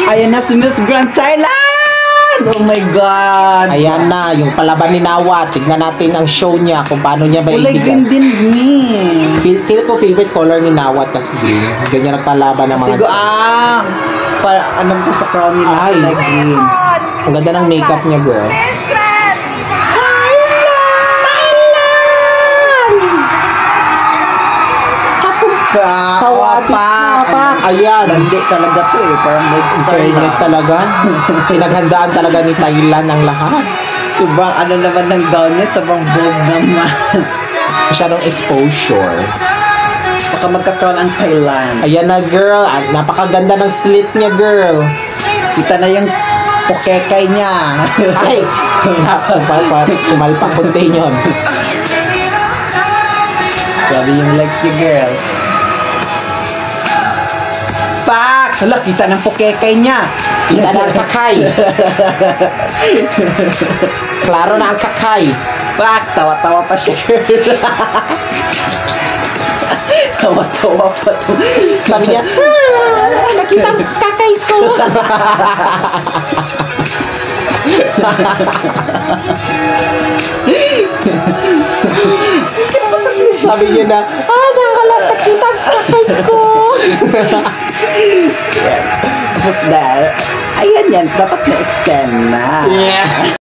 Ayan na si Miss Grand Thailand! Oh my God! Ayan na, yung palaban ni Nawat. Tignan natin ang show niya kung paano niya ba Kulay green ibigan. din me. Feel ko favorite color ni Nawat kasi green. Ganyan nagpalaban ng mga... Sigo, para anong to sa crown nila, Ay. kulay green. Ang ganda ng makeup niya, girl. Sawatik pa. Ayan. Landi talaga to eh. Parang In fairness talaga. Pinaghandaan talaga ni Thailand ang lahat. Sobrang ano naman ng gown niya. Sobrang bold naman. Masyadong exposure. Baka magkakaroon ang Thailand. Ayan na, girl. At napakaganda ng slit niya, girl. Kita na yung pokekay niya. Ay! Kumalpak konti yun. Grabe yung legs niya, girl. Pak! Hala, kita ng pokekay niya. Kita na ang kakay. Klaro na ang kakay. Pak! Tawa-tawa pa siya, girl. Tawa-tawa pa to. Sabi niya, nakita ang kakay ko. Sabi niya na, nakakalata kita ang kakay ko. Tapos dahil, ayan yan, dapat na-extend na. Yeah.